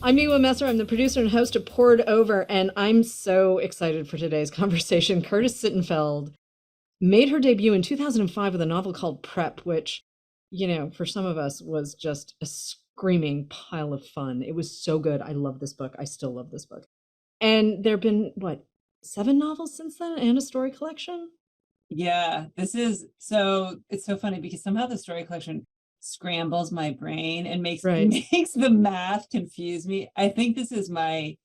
I'm Miwa Messer. I'm the producer and host of Poured Over, and I'm so excited for today's conversation. Curtis Sittenfeld made her debut in 2005 with a novel called Prep, which, for some of us was just a screaming pile of fun. It was so good. I love this book. I still love this book. And there have been, 7 novels since then and a story collection? Yeah, it's so funny because somehow the story collection scrambles my brain and makes Right. makes the math confuse me. I think this is my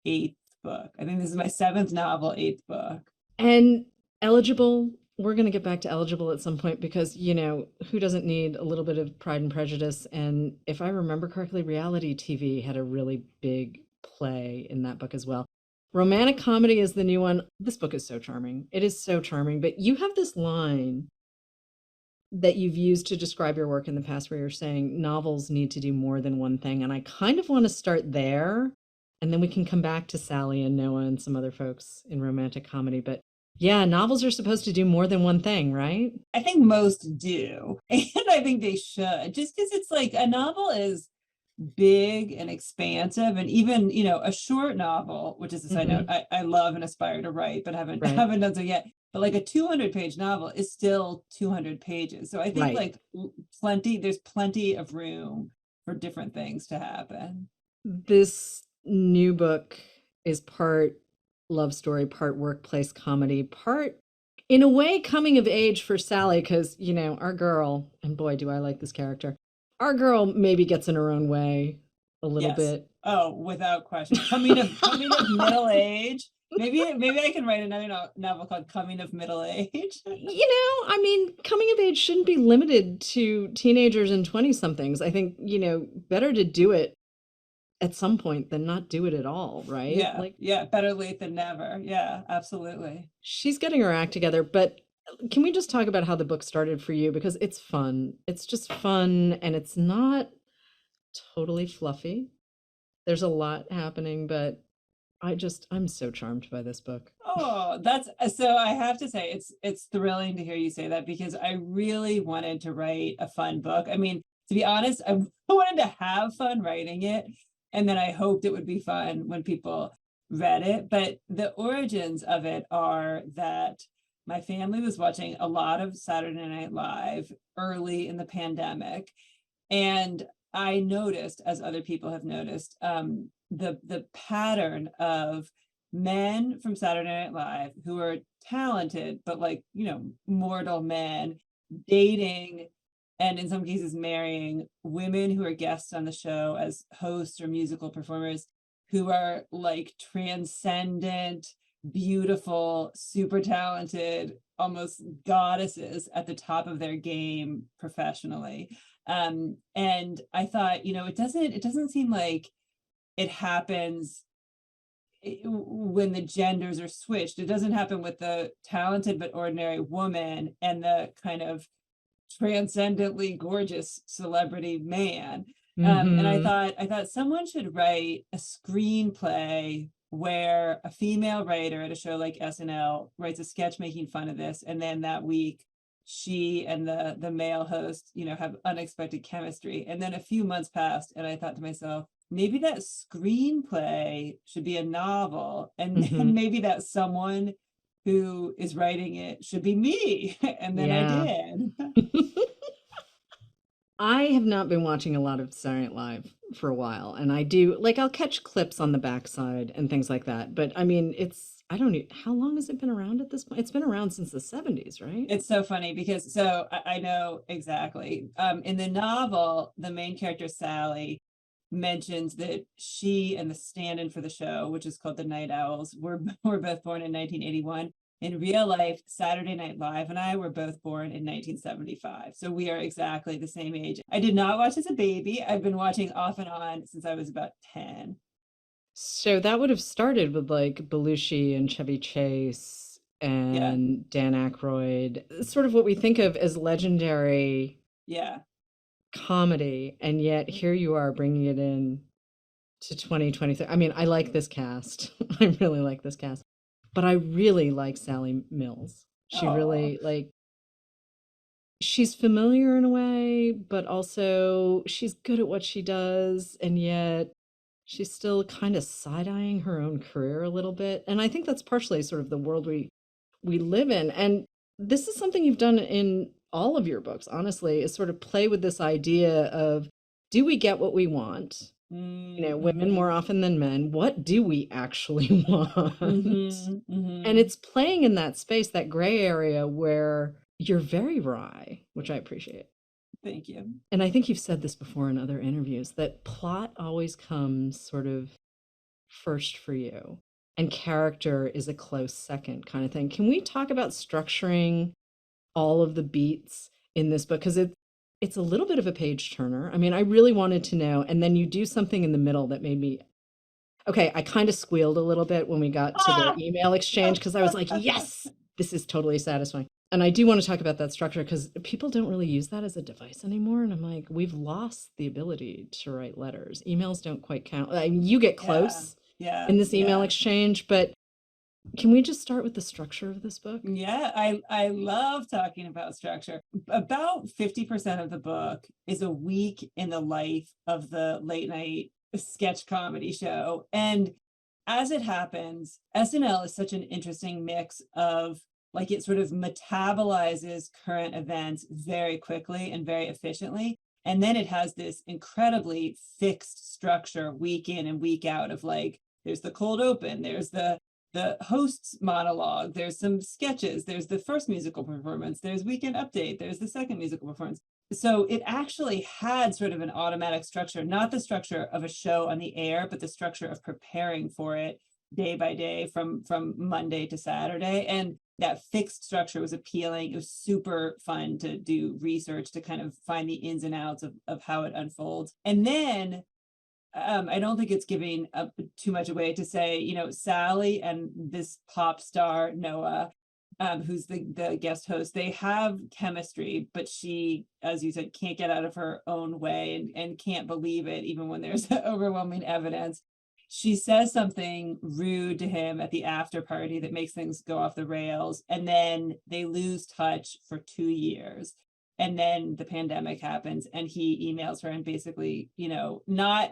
8th book. I think this is my 7th novel, 8th book. And eligible, we're going to get back to eligible at some point because, who doesn't need a little bit of Pride and Prejudice? And if I remember correctly, reality TV had a really big play in that book as well. Romantic comedy is the new one. This book is so charming. It is so charming. But you have this line that you've used to describe your work in the past where you're saying novels need to do more than one thing. And I kind of want to start there. And then we can come back to Sally and Noah and some other folks in romantic comedy. But yeah, novels are supposed to do more than one thing, right? I think most do, and I think they should, just because it's like a novel is big and expansive, and even a short novel, which is a side note, I love and aspire to write, but haven't Right. haven't done so yet. But like a 200-page novel is still 200 pages, so I think Right. there's plenty of room for different things to happen. This new book is part love story, part workplace comedy, part, in a way, coming of age for Sally, because, our girl, and boy, do I like this character, our girl maybe gets in her own way a little Yes. bit. Oh, without question. Coming of middle age. Maybe I can write another novel called Coming of Middle Age. Coming of age shouldn't be limited to teenagers and 20 somethings. I think, better to do it at some point than not do it at all, right? Yeah, yeah, better late than never. Yeah, absolutely. She's getting her act together, but can we just talk about how the book started for you? Because it's fun. It's just fun and it's not totally fluffy. There's a lot happening, but I'm so charmed by this book. Oh, that's so I have to say it's thrilling to hear you say that because I really wanted to write a fun book. I mean, to be honest, I wanted to have fun writing it, and then I hoped it would be fun when people read it. But the origins of it are that my family was watching a lot of Saturday Night Live early in the pandemic, and I noticed, as other people have noticed, the pattern of men from Saturday Night Live who are talented, but like, mortal men dating and in some cases marrying women who are guests on the show as hosts or musical performers who are like transcendent, beautiful, super talented, almost goddesses at the top of their game professionally. And I thought, it doesn't seem like it happens when the genders are switched. It doesn't happen with the talented but ordinary woman and the kind of transcendently gorgeous celebrity man. And I Mm-hmm. thought someone should write a screenplay where a female writer at a show like SNL writes a sketch making fun of this, and then that week she and the male host, have unexpected chemistry. And then a few months passed, and I thought to myself, maybe that screenplay should be a novel, and Mm-hmm. maybe that someone who is writing it should be me. And then I Yeah. did. I have not been watching a lot of Saturday Night Live for a while, and I do like I'll catch clips on the backside and things like that. But I mean, I don't know how long has it been around at this point? It's been around since the 70s, right? It's so funny because I know exactly. In the novel, the main character Sally mentions that she and the stand-in for the show, which is called the Night Owls, were both born in 1981. In real life, Saturday Night Live and I were both born in 1975. So we are exactly the same age. I did not watch as a baby. I've been watching off and on since I was about 10. So that would have started with like Belushi and Chevy Chase Yeah. and Dan Aykroyd, sort of what we think of as legendary Yeah. comedy, and yet here you are bringing it in to 2023. I mean, I like this cast. I really like this cast. But I really like Sally Mills. She Oh, really she's familiar in a way, but also she's good at what she does, and yet she's still kind of side-eyeing her own career a little bit. And I think that's partially sort of the world we live in. And this is something you've done in all of your books, honestly, is sort of play with this idea of, do we get what we want? You know, women more Mm-hmm. often than men. What do we actually want? Mm-hmm. And Mm-hmm. it's playing in that space, that gray area where you're very wry, which I appreciate. Thank you. And I think you've said this before in other interviews, that plot always comes sort of first for you, and character is a close second kind of thing. Can we talk about structuring all of the beats in this book? Because it's a little bit of a page turner. I mean, I really wanted to know, and then you do something in the middle that made me, okay, I kind of squealed a little bit when we got to the Ah! email exchange because I was like, yes, this is totally satisfying. And I do want to talk about that structure because people don't really use that as a device anymore. And I'm like, we've lost the ability to write letters. Emails don't quite count. I mean, you get Yeah. close Yeah. in this email Yeah. exchange, but can we just start with the structure of this book? Yeah, I love talking about structure. About 50% of the book is a week in the life of the late night sketch comedy show. And as it happens, SNL is such an interesting mix of, like, it sort of metabolizes current events very quickly and very efficiently. And then it has this incredibly fixed structure week in and week out of, like, there's the cold open, there's the host's monologue, there's some sketches, there's the first musical performance, there's weekend update, there's the second musical performance. So it actually had sort of an automatic structure, not the structure of a show on the air, but the structure of preparing for it day by day from Monday to Saturday. And that fixed structure was appealing. It was super fun to do research to kind of find the ins and outs of how it unfolds. And then I don't think it's giving up too much away to say, you know, Sally and this pop star Noah, who's the guest host, they have chemistry, but she, as you said, can't get out of her own way and can't believe it, even when there's overwhelming evidence. She says something rude to him at the after party that makes things go off the rails, and then they lose touch for 2 years. And then the pandemic happens and he emails her and basically, you know, not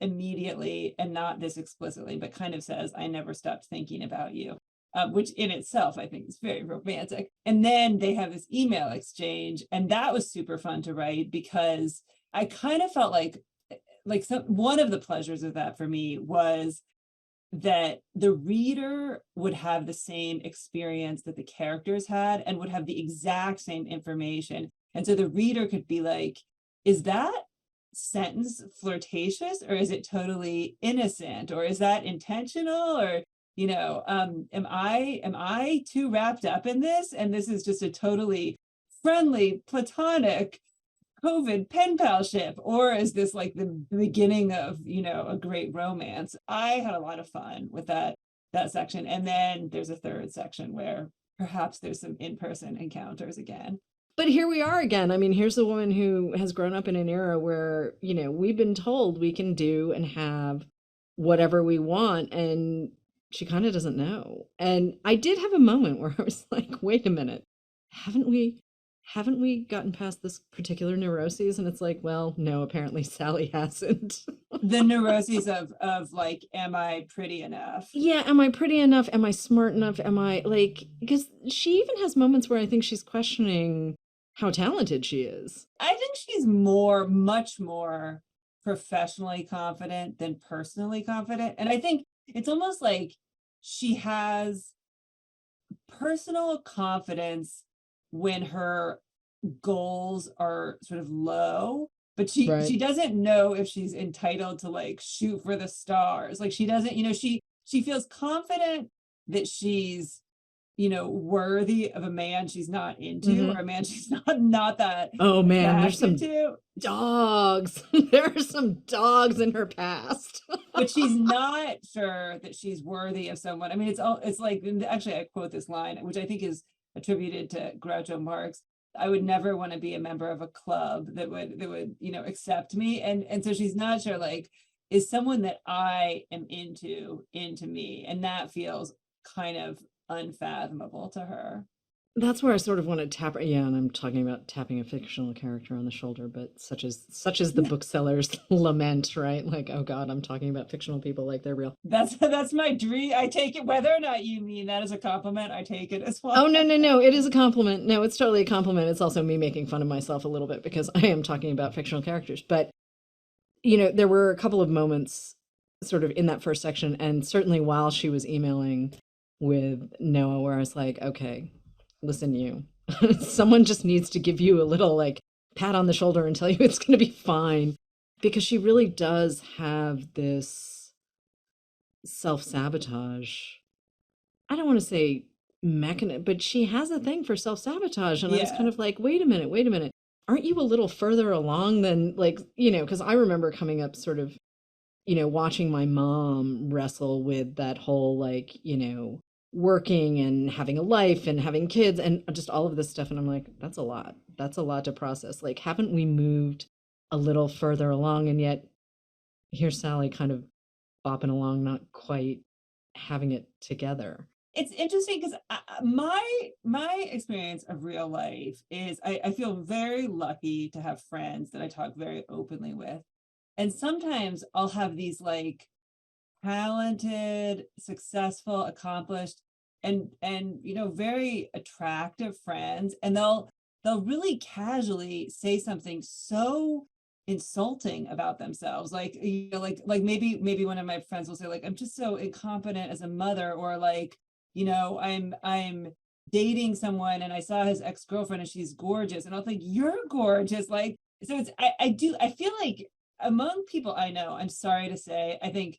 immediately and not this explicitly, but kind of says, I never stopped thinking about you, which in itself I think is very romantic. And then they have this email exchange, and that was super fun to write because I kind of felt like one of the pleasures of that for me was that the reader would have the same experience that the characters had and would have the exact same information. And so the reader could be like, is that sentence flirtatious, or is it totally innocent, or is that intentional, or, you know, am I too wrapped up in this and this is just a totally friendly platonic COVID pen palship, or is this like the beginning of, you know, a great romance? I had a lot of fun with that section. And then there's a third section where perhaps there's some in-person encounters again. But here we are again. I mean, here's a woman who has grown up in an era where, you know, we've been told we can do and have whatever we want, and she kind of doesn't know. And I did have a moment where I was like, wait a minute, haven't we haven't we gotten past this particular neuroses? And it's like, well, no, apparently Sally hasn't. The neuroses of like, am I pretty enough? Yeah, am I pretty enough? Am I smart enough? Am I like, because she even has moments where I think she's questioning how talented she is. I think she's much more professionally confident than personally confident. And I think it's almost like she has personal confidence when her goals are sort of low, but Right. she doesn't know if she's entitled to like shoot for the stars. Like she doesn't, you know, she feels confident that she's, you know, worthy of a man she's not into, or Hmm. a man she's not that Oh man, there's attracted some to. dogs. There are some dogs in her past. But she's not sure that she's worthy of someone. I mean, it's like, actually I quote this line, which I think is attributed to Groucho Marx. I would never want to be a member of a club that would, you know, accept me. And so she's not sure, like, is someone that I am into me? And that feels kind of unfathomable to her. That's where I sort of want to tap. Yeah, and I'm talking about tapping a fictional character on the shoulder, but such as the bookseller's lament, right? Like, oh God, I'm talking about fictional people like they're real. That's my dream. I take it, whether or not you mean that as a compliment, I take it as Oh well. no, no, no! It is a compliment. No, it's totally a compliment. It's also me making fun of myself a little bit because I am talking about fictional characters. But there were a couple of moments sort of in that first section, and certainly while she was emailing with Noah, where I was like, okay, listen, you, someone just needs to give you a little like pat on the shoulder and tell you it's going to be fine. Because she really does have this self sabotage. I don't want to say mechanism, but she has a thing for self sabotage. And I was kind Yeah. of like, wait a minute, wait a minute. Aren't you a little further along than like, because I remember coming up sort of watching my mom wrestle with that whole like, working and having a life and having kids and just all of this stuff. And I'm like, that's a lot. That's a lot to process. Like, haven't we moved a little further along? And yet here's Sally kind of bopping along, not quite having it together. It's interesting because my experience of real life is I feel very lucky to have friends that I talk very openly with. And sometimes I'll have these like talented, successful, accomplished, and very attractive friends, and they'll really casually say something so insulting about themselves, like like maybe one of my friends will say like, I'm just so incompetent as a mother, or like, I'm dating someone and I saw his ex-girlfriend and she's gorgeous, and I'll think you're gorgeous. Like, so I feel like among people I know, I'm sorry to say, I think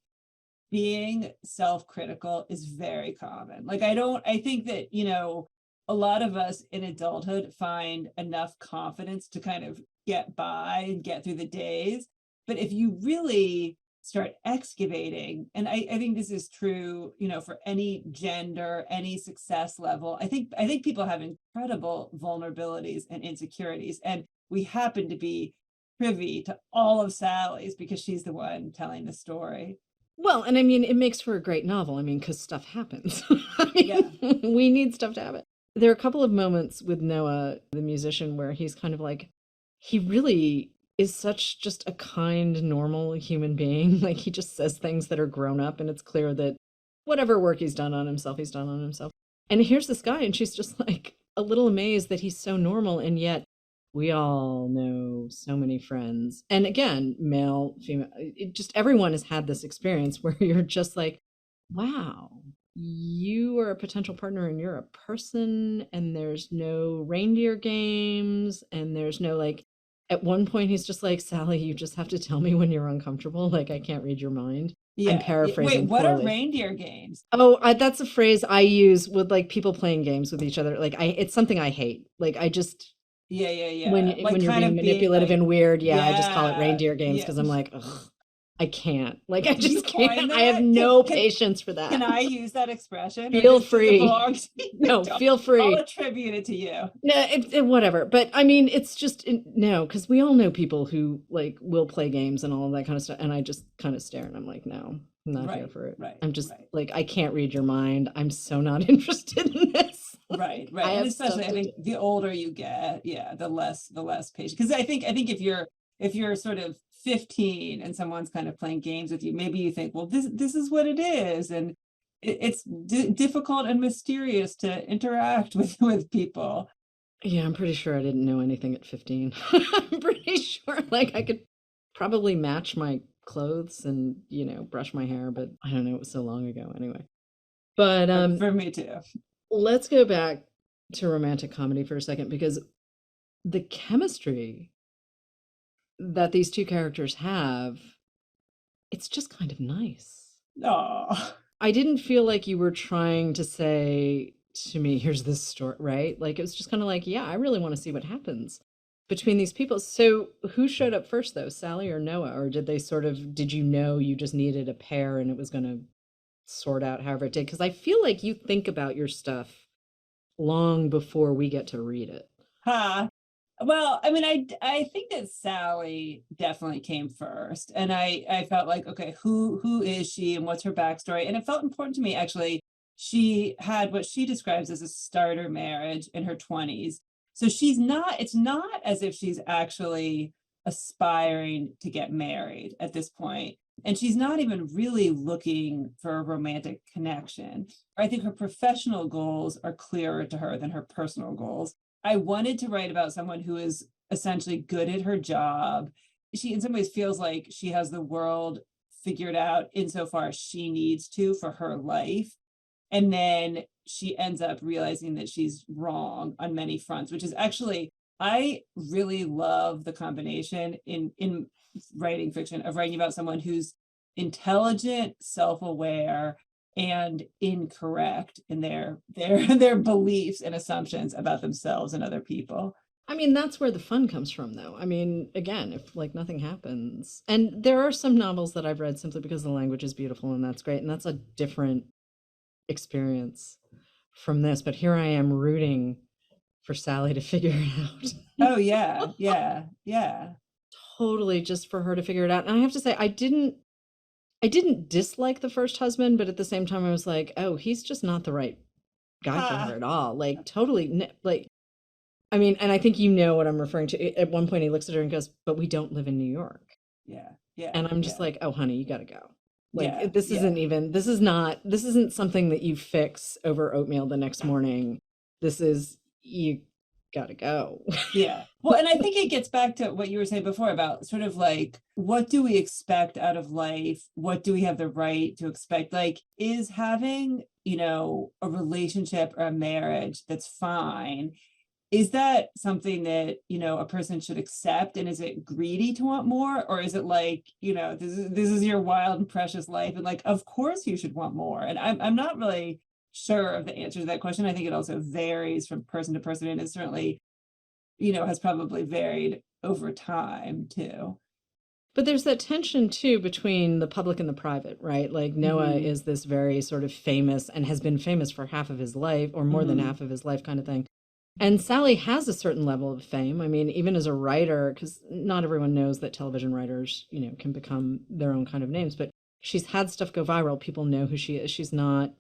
being self-critical is very common. Like, I think that, a lot of us in adulthood find enough confidence to kind of get by and get through the days. But if you really start excavating, and I think this is true, for any gender, any success level, I think people have incredible vulnerabilities and insecurities. And we happen to be privy to all of Sally's because she's the one telling the story. Well, and I mean, it makes for a great novel. I mean, because stuff happens. I Yeah. mean, we need stuff to happen. There are a couple of moments with Noah, the musician, where he's kind of like, he really is such just a kind, normal human being. Like, he just says things that are grown up, and it's clear that whatever work he's done on himself, he's done on himself. And here's this guy, and she's just like a little amazed that he's so normal, and yet we all know so many friends. And again, male, female, just everyone has had this experience where you're just like, wow, you are a potential partner and you're a person, and there's no reindeer games, and there's no like, at one point he's just like, Sally, you just have to tell me when you're uncomfortable. Like, I can't read your mind. I'm Yeah. Wait, paraphrasing what are poorly. reindeer games? Oh, that's a phrase I use with like people playing games with each other. Like, it's something I hate. Like, I just, Yeah, yeah, when yeah. Like you're kind being of being manipulative like, and weird, yeah, I just call it yeah, reindeer games yeah. because I'm like, ugh, I can't. Like, I You just coin can't. I have that? no patience for Can that. I use that expression, or Feel does it free. belong to you? No, feel I'll free. attribute it to you. No, whatever. But I mean, it's just no, because we all know people who like will play games and all of that kind of stuff, and I just kind of stare and I'm like, no, I'm not here Right, for it. right, I'm just right, like, I can't read your mind. I'm so not interested in this. right, I right. And have especially, stuff I to do. think the older you get, yeah, the less patient. Because I think if you're sort of 15 and someone's kind of playing games with you, maybe you think, well, this is what it is, and it's difficult and mysterious to interact with people. Yeah, I'm pretty sure I didn't know anything at 15. I'm pretty sure like I could probably match my clothes and, brush my hair, but I don't know, it was so long ago anyway. But For me too. let's go back to romantic comedy for a second because the chemistry that these two characters have, it's just kind of nice. Oh. I didn't feel like you were trying to say to me, here's this story, right? Like, it was just kind of like, yeah, I really want to see what happens between these people. So, who showed up first, though, Sally or Noah? Or did they sort of, did you know you just needed a pair and it was going to sort out however it did? Because I feel like you think about your stuff long before we get to read it. Huh. Well, I mean, I think that Sally definitely came first, and I felt like, okay, who is she and what's her backstory? And it felt important to me actually she had what she describes as a starter marriage in her 20s. So it's not as if she's actually aspiring to get married at this point. And she's not even really looking for a romantic connection. I think her professional goals are clearer to her than her personal goals. I wanted to write about someone who is essentially good at her job. She, in some ways, feels like she has the world figured out insofar as she needs to for her life. And then she ends up realizing that she's wrong on many fronts, which is actually, I really love the combination in writing fiction of writing about someone who's intelligent, self-aware, and incorrect in their beliefs and assumptions about themselves and other people. I mean, that's where the fun comes from, though. I mean, again, if like nothing happens, and there are some novels that I've read simply because the language is beautiful and that's great, and that's a different experience from this. But here I am rooting for Sally to figure it out. Oh yeah, yeah, yeah. Totally, just for her to figure it out. And I have to say, I didn't dislike the first husband, but at the same time, I was like, oh, he's just not the right guy for her Ha. at all. Like, totally, like, I mean, and I think you know what I'm referring to. At one point, he looks at her and goes, "But we don't live in New York." Yeah, yeah, And I'm just yeah, like, "Oh, honey, you got to go." Like, yeah, this isn't yeah. even, this isn't something that you fix over oatmeal the next morning. This is, you got to go. Yeah. Well, and I think it gets back to what you were saying before about sort of like, what do we expect out of life? What do we have the right to expect? Like, is having, a relationship or a marriage that's fine, is that something that, a person should accept? And is it greedy to want more? Or is it like, this is your wild and precious life? And like, of course you should want more. And I'm not really sure of the answer to that question. I think it also varies from person to person. And it certainly has probably varied over time too. But there's that tension too between the public and the private, right? Like Noah Hmm. is this very sort of famous and has been famous for half of his life or more than Hmm. half of his life kind of thing. And Sally has a certain level of fame. I mean, even as a writer, because not everyone knows that television writers, can become their own kind of names, but she's had stuff go viral. People know who she is. She's not,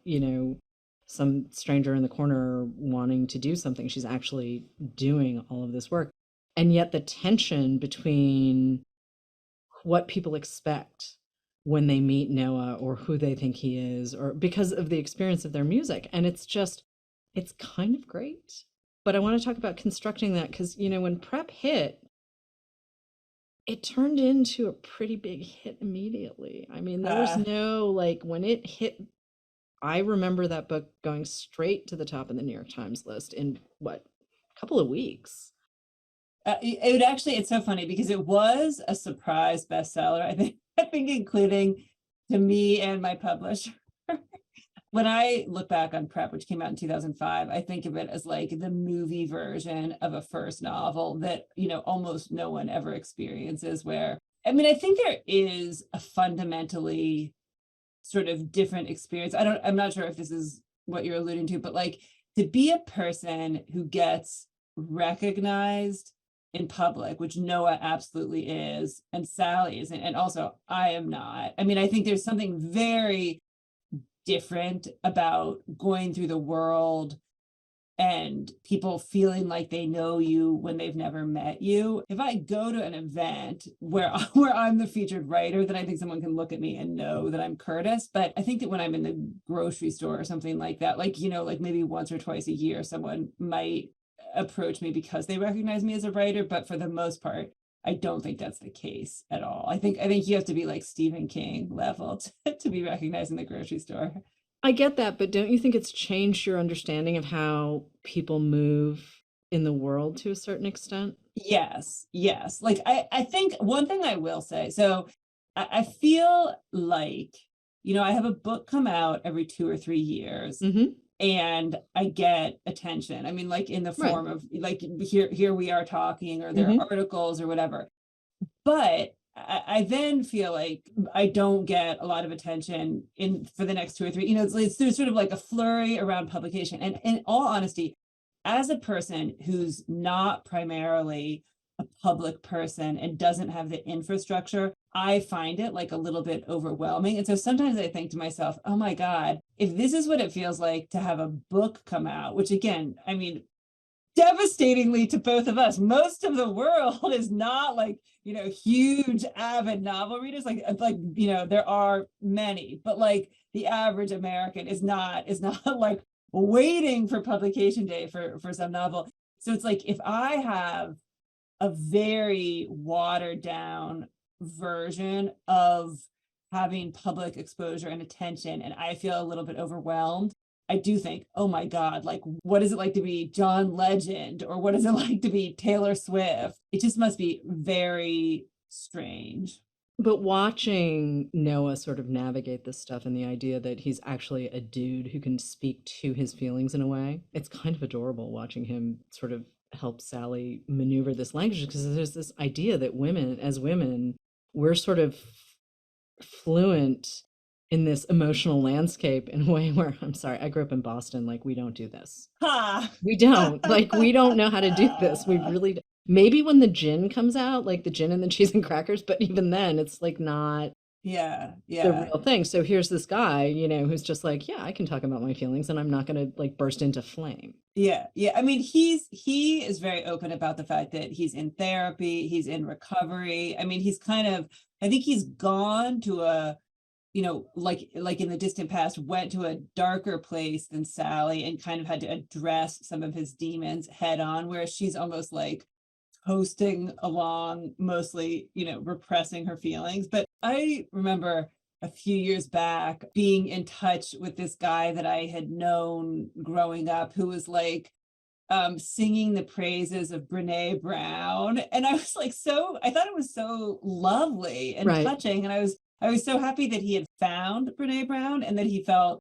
some stranger in the corner wanting to do something. She's actually doing all of this work. And yet the tension between what people expect when they meet Noah or who they think he is, or because of the experience of their music. And it's kind of great. But I want to talk about constructing that because, when Prep hit, it turned into a pretty big hit immediately. I mean, there was Uh, no like when it hit, I remember that book going straight to the top of the New York Times list in what, a couple of weeks. it's so funny because it was a surprise bestseller. I think, including to me and my publisher. When I look back on Prep, which came out in 2005, I think of it as like the movie version of a first novel that, almost no one ever experiences. Where, I mean, I think there is a fundamentally sort of different experience. I'm not sure if this is what you're alluding to, but like to be a person who gets recognized in public, which Noah absolutely is, and Sally isn't, and also I am not. I mean, I think there's something very different about going through the world and people feeling like they know you when they've never met you. If I go to an event where where I'm the featured writer, then I think someone can look at me and know that I'm Curtis. But I think that when I'm in the grocery store or something like that, like, like maybe once or twice a year, someone might approach me because they recognize me as a writer. But for the most part, I don't think that's the case at all. I think you have to be like Stephen King level to be recognized in the grocery store. I get that, but don't you think it's changed your understanding of how people move in the world to a certain extent? Yes, yes. Like I think one thing I will say, so I feel like, I have a book come out every 2 or 3 years Mhm. and I get attention. I mean, like in the Right. form of like here we are talking, or there are Mhm. articles or whatever. But I then feel like I don't get a lot of attention in for the next 2 or 3. There's sort of like a flurry around publication. And in all honesty, as a person who's not primarily a public person and doesn't have the infrastructure, I find it like a little bit overwhelming. And so sometimes I think to myself, oh my God, if this is what it feels like to have a book come out, which again, I mean, devastatingly to both of us, most of the world is not like, huge avid novel readers. Like, there are many, but like the average American is not like waiting for publication day for some novel. So it's like, if I have a very watered down version of having public exposure and attention, and I feel a little bit overwhelmed, I do think, oh my God, like, what is it like to be John Legend? Or what is it like to be Taylor Swift? It just must be very strange. But watching Noah sort of navigate this stuff and the idea that he's actually a dude who can speak to his feelings in a way, it's kind of adorable watching him sort of help Sally maneuver this language, because there's this idea that women, as women, we're sort of fluent in this emotional landscape in a way where, I'm sorry, I grew up in Boston, like, we don't do this. Ha! We don't. Like, we don't know how to do this. We really maybe when the gin comes out, like the gin and the cheese and crackers, but even then it's like not Yeah, the yeah. real thing. So here's this guy, who's just like, yeah, I can talk about my feelings and I'm not going to like burst into flame. Yeah, yeah. I mean, he is very open about the fact that he's in therapy, he's in recovery. I mean, he's kind of, I think he's gone to a, like in the distant past, went to a darker place than Sally and kind of had to address some of his demons head on, whereas she's almost like coasting along, mostly, repressing her feelings. But I remember a few years back being in touch with this guy that I had known growing up, who was like singing the praises of Brene Brown. And I was like, I thought it was so lovely and Right. touching. And I was so happy that he had found Brene Brown and that he felt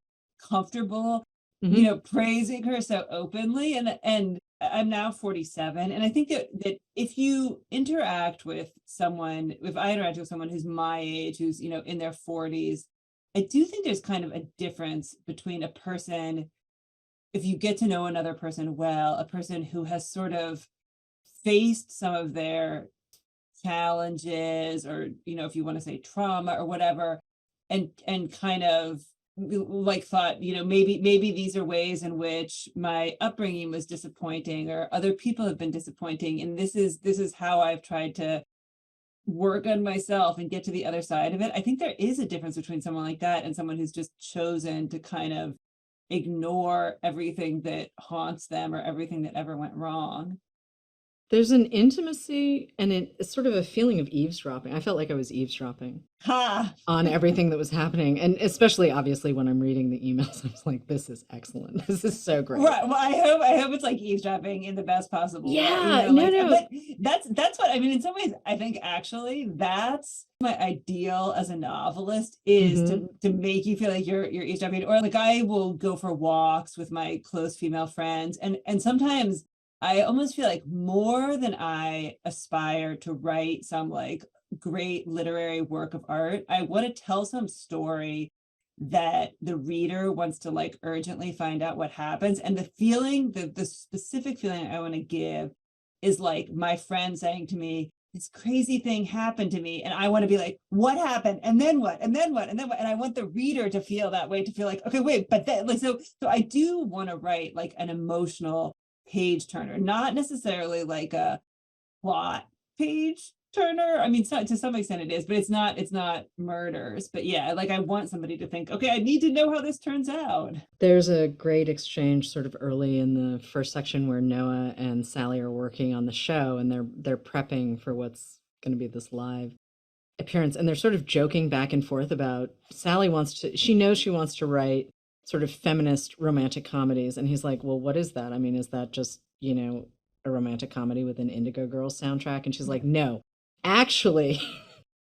comfortable, Hmm. praising her so openly. And I'm now 47. And I think that if you interact with someone, if I interact with someone who's my age, who's, in their 40s, I do think there's kind of a difference between a person, if you get to know another person well, a person who has sort of faced some of their challenges, or if you want to say trauma or whatever, and kind of like thought, maybe these are ways in which my upbringing was disappointing, or other people have been disappointing, and this is how I've tried to work on myself and get to the other side of it. I think there is a difference between someone like that and someone who's just chosen to kind of ignore everything that haunts them or everything that ever went wrong. There's an intimacy and it's sort of a feeling of eavesdropping. I felt like I was eavesdropping Ha! on everything that was happening. And especially obviously when I'm reading the emails, I was like, this is excellent. This is so great. Right. Well, I hope it's like eavesdropping in the best possible way. Yeah, no, no. But that's what I mean. In some ways, I think actually that's my ideal as a novelist, is Hmm. to make you feel like you're eavesdropping. Or like, I will go for walks with my close female friends, and sometimes I almost feel like, more than I aspire to write some like great literary work of art, I want to tell some story that the reader wants to like urgently find out what happens. And the specific feeling I want to give is like my friend saying to me, this crazy thing happened to me. And I want to be like, what happened? And then what? And then what? And then what? And I want the reader to feel that way, to feel like, okay, wait, but then like, so I do want to write like an emotional page turner, not necessarily like a plot page turner. I mean, so, to some extent it is, but it's not murders. But yeah, like, I want somebody to think, okay, I need to know how this turns out. There's a great exchange sort of early in the first section where Noah and Sally are working on the show and they're prepping for what's going to be this live appearance, and they're sort of joking back and forth about she knows she wants to write sort of feminist romantic comedies, and he's like, well, what is that? I mean, is that just, a romantic comedy with an Indigo Girls soundtrack? And she's like, no, actually,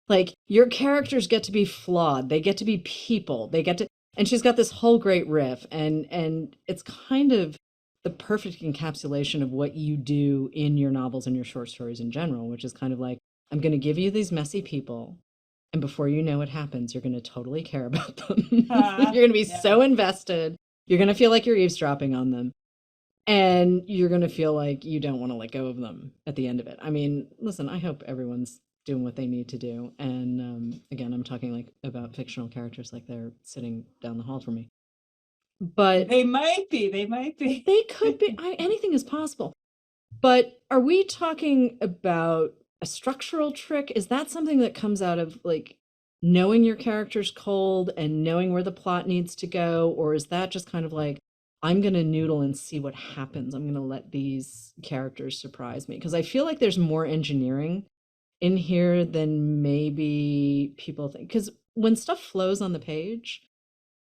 like, your characters get to be flawed, they get to be people, they get to, and she's got this whole great riff, and it's kind of the perfect encapsulation of what you do in your novels and your short stories in general, which is kind of like, I'm going to give you these messy people, and before you know what happens, you're going to totally care about them. You're going to be Yeah. so invested. You're going to feel like you're eavesdropping on them. and you're going to feel like you don't want to let go of them at the end of it. I mean, listen, I hope everyone's doing what they need to do. And again, I'm talking like about fictional characters, like they're sitting down the hall from me. But They might be, they might be. they could be, anything is possible. But are we talking about a structural trick? Is that something that comes out of like knowing your character's cold and knowing where the plot needs to go? Or is that just kind of like, I'm going to noodle and see what happens? I'm going to let these characters surprise me. Because I feel like there's more engineering in here than maybe people think. Because when stuff flows on the page,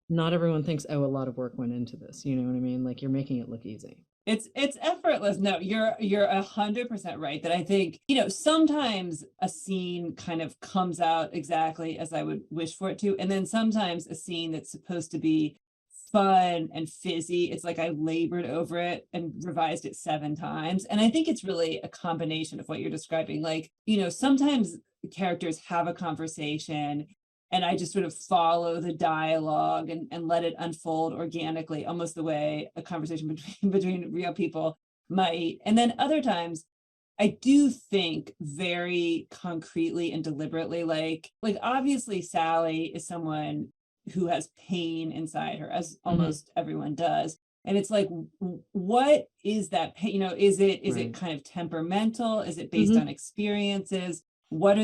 not everyone thinks, oh, a lot of work went into this. You know what I mean? Like you're making it look easy. It's effortless. No, you're 100% right that I think, you know, sometimes a scene kind of comes out exactly as I would wish for it to. And then sometimes a scene that's supposed to be fun and fizzy, it's like I labored over it and revised it 7 times. And I think it's really a combination of what you're describing. Like, you know, sometimes characters have a conversation and I just sort of follow the dialogue and let it unfold organically, almost the way a conversation between real people might. And then other times I do think very concretely and deliberately, like obviously Sally is someone who has pain inside her, as almost everyone does. And it's like, what is that pain? You know, is it kind of temperamental? Is it based on experiences? What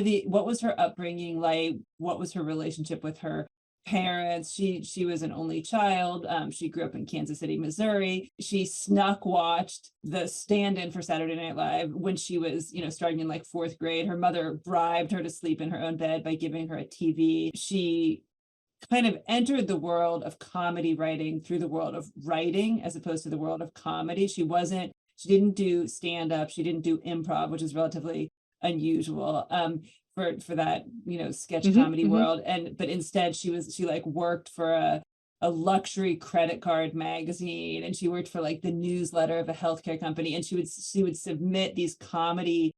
was her upbringing like? What was her relationship with her parents? She was an only child. She grew up in Kansas City, Missouri. She snuck watched the stand-in for Saturday Night Live when she was, you know, starting in like 4th grade. Her mother bribed her to sleep in her own bed by giving her a TV. She kind of entered the world of comedy writing through the world of writing as opposed to the world of comedy. She didn't do stand-up. She didn't do improv, which is relatively unusual for that, you know, sketch comedy world. But instead she like worked for a luxury credit card magazine, and she worked for like the newsletter of a healthcare company, and she would submit these comedy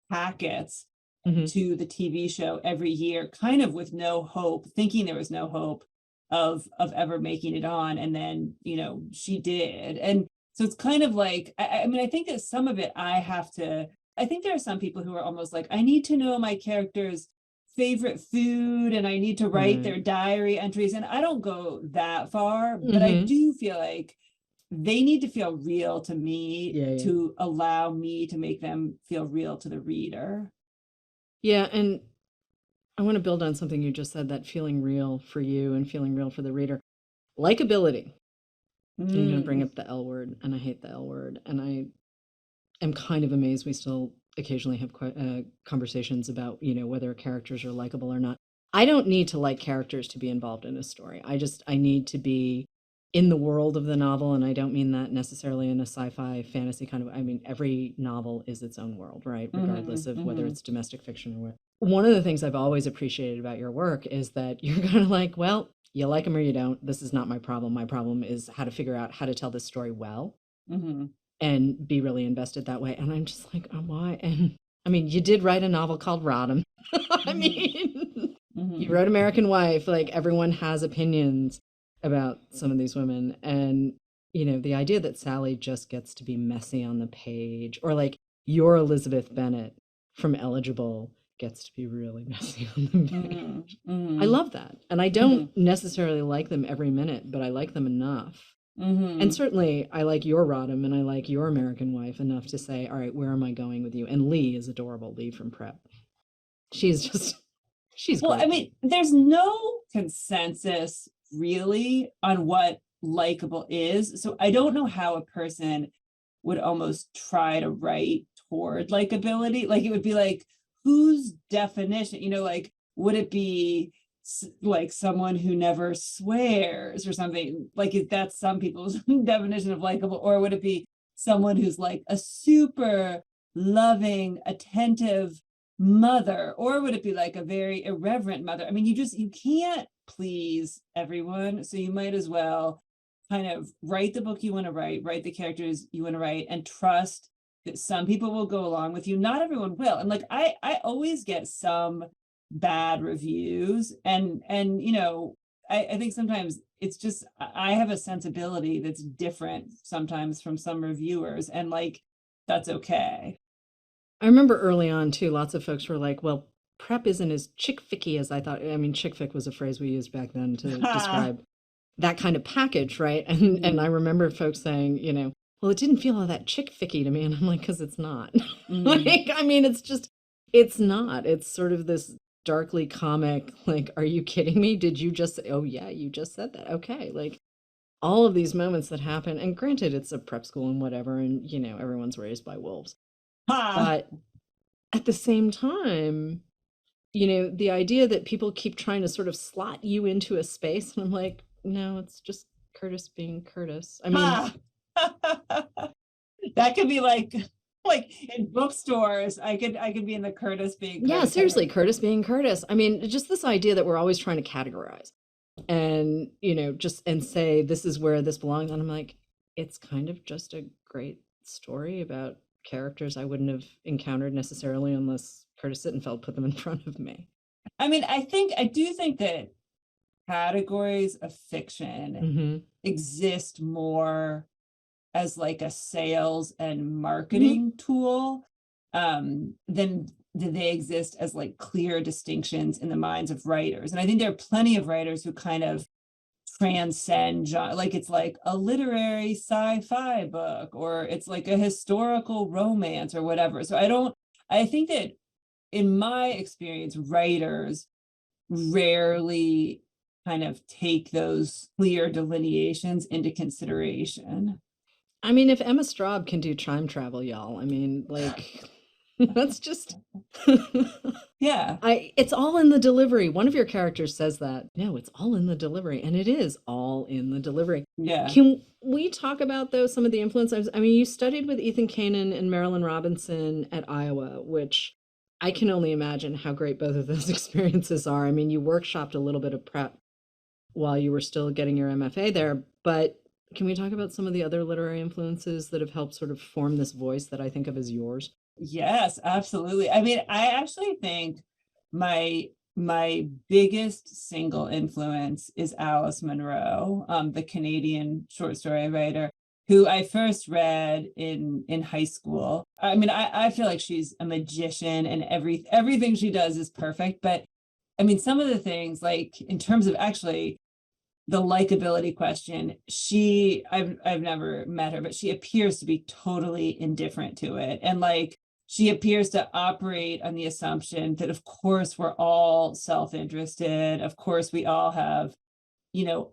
packets to the TV show every year, kind of with no hope, thinking there was no hope of ever making it on. And then, you know, she did. And so it's kind of like, I mean, I think that some of it I think there are some people who are almost like, I need to know my character's favorite food and I need to write their diary entries. And I don't go that far, but I do feel like they need to feel real to me to allow me to make them feel real to the reader. Yeah, and I want to build on something you just said, that feeling real for you and feeling real for the reader. Likability. I'm going to bring up the L word, and I hate the L word. And I am kind of amazed we still occasionally have conversations about, you know, whether characters are likable or not. I don't need to like characters to be involved in a story. I need to be in the world of the novel, and I don't mean that necessarily in a sci-fi fantasy kind of, I mean, every novel is its own world, right? Regardless of whether it's domestic fiction or what. One of the things I've always appreciated about your work is that you're kind of like, well, you like them or you don't. This is not my problem. My problem is how to figure out how to tell this story well and be really invested that way. And I'm just like, oh, why? And I mean, you did write a novel called Rodham. I mean, you wrote American Wife. Like, everyone has opinions about some of these women. And, you know, the idea that Sally just gets to be messy on the page, or like your Elizabeth Bennet from Eligible gets to be really messy on the page. I love that. And I don't necessarily like them every minute, but I like them enough. And certainly I like your Rodham and I like your American Wife enough to say, all right, where am I going with you? And Lee is adorable, Lee from Prep. She's Well, great. I mean, there's no consensus really on what likable is. So I don't know how a person would almost try to write toward likability. Like, it would be like, whose definition, you know, like, would it be like someone who never swears or something? Like, if that's some people's definition of likable, or would it be someone who's like a super loving, attentive mother, or would it be like a very irreverent mother? I mean, you can't please everyone, so you might as well kind of write the book you want to write the characters you want to write, and trust that some people will go along with you. Not everyone will. And like, I always get some bad reviews, and you know, I think sometimes it's just I have a sensibility that's different sometimes from some reviewers, and like that's okay. I remember early on too, lots of folks were like, well, prep isn't as chick ficky as I thought. I mean, chick fic was a phrase we used back then to describe that kind of package, right? And I Mhm, remember folks saying, well, it didn't feel all that chick ficky to me. And I'm like, because it's not. mhm. Like, I mean, it's just, it's not. It's sort of this darkly comic, like, are you kidding me? Did you just say, oh yeah, you just said that. Okay. Like all of these moments that happen. And granted, it's a prep school and whatever, and everyone's raised by wolves. Ha! But at the same time, the idea that people keep trying to sort of slot you into a space, and I'm like, no, it's just Curtis being Curtis. I mean, Ha! That could be like in bookstores. I could be in the Curtis being yeah, Curtis. seriously, Curtis being Curtis. I mean, just this idea that we're always trying to categorize and, just and say this is where this belongs. And I'm like, it's kind of just a great story about characters I wouldn't have encountered necessarily unless Curtis Sittenfeld put them in front of me. I mean, I do think that categories of fiction Hmm. exist more as like a sales and Hmm. marketing tool than do they exist as like clear distinctions in the minds of writers. And I think there are plenty of writers who kind of transcend genre, like it's like a literary sci-fi book or it's like a historical romance or whatever. So I think that in my experience, writers rarely kind of take those clear delineations into consideration. I mean, if Emma Straub can do time travel, y'all, I mean, like, that's just Yeah, it's all in the delivery. One of your characters says that. No, it's all in the delivery, and it is all in the delivery. yeah. Can we talk about though some of the influences? I mean, you studied with Ethan Kanan and Marilyn Robinson at Iowa, which I can only imagine how great both of those experiences are. I mean, you workshopped a little bit of prep while you were still getting your MFA there, but can we talk about some of the other literary influences that have helped sort of form this voice that I think of as yours? Yes, absolutely. I mean, I actually think my biggest single influence is Alice Munro, the Canadian short story writer who I first read in high school. I mean, I feel like she's a magician and everything she does is perfect. But I mean, some of the things like in terms of actually the likability question, I've never met her, but she appears to be totally indifferent to it. And like she appears to operate on the assumption that of course we're all self-interested. Of course we all have,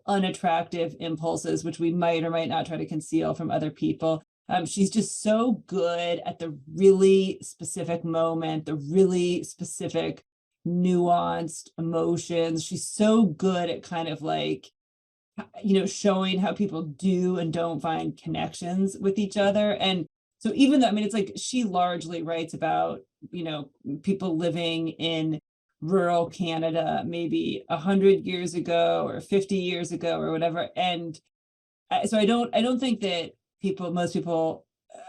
unattractive impulses, which we might or might not try to conceal from other people. She's just so good at the really specific moment, the really specific nuanced emotions. She's so good at kind of like showing how people do and don't find connections with each other. And so even though, I mean, it's like she largely writes about, people living in rural Canada, maybe 100 years ago or 50 years ago or whatever. And so I don't think that most people,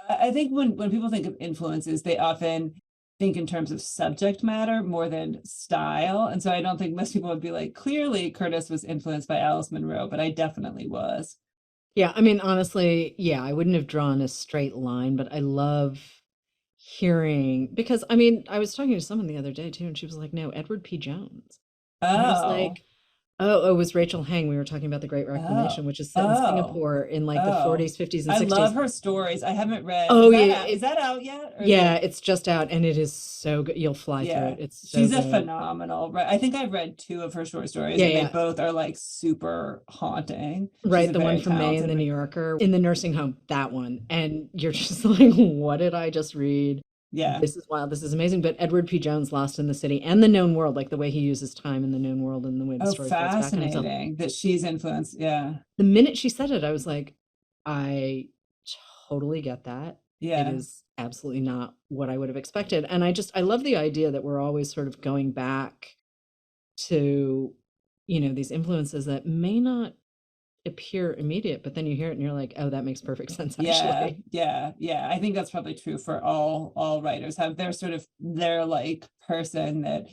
I think when people think of influences, they often think in terms of subject matter more than style. And so I don't think most people would be like, clearly Curtis was influenced by Alice Munro, but I definitely was. Yeah, I mean, honestly, yeah, I wouldn't have drawn a straight line, but I love hearing because I mean, I was talking to someone the other day too, and she was like, no, Edward P. Jones. And I was Oh, like, oh, it was Rachel Hang. We were talking about the Great oh, Reclamation, which is set in oh, Singapore in like the oh. 40s, 50s, and I love 60s. her stories. I haven't read, Oh, yeah, is that out yet? Or is yeah, it? it's just out and it is so good. You'll fly through Yeah, it. It's so she's a good. phenomenal, right? I think I've read two of her short stories Yeah, and they yeah. both are like super haunting. She's Right, a the one very from May in talented the New Yorker, in the nursing home, that one. And you're just like, what did I just read? yeah. This is wild. This is amazing. But Edward P. Jones, Lost in the City, and the known world, like the way he uses time in the known world and the way the Oh, story folds back on itself. fascinating that she's influenced. Yeah. The minute she said it, I was like, I totally get that. It Yeah. is absolutely not what I would have expected. And I love the idea that we're always sort of going back to, these influences that may not appear immediate, but then you hear it and you're like, oh, that makes perfect sense, Yeah. actually. Yeah. Yeah. I think that's probably true for all writers have their sort of their like person that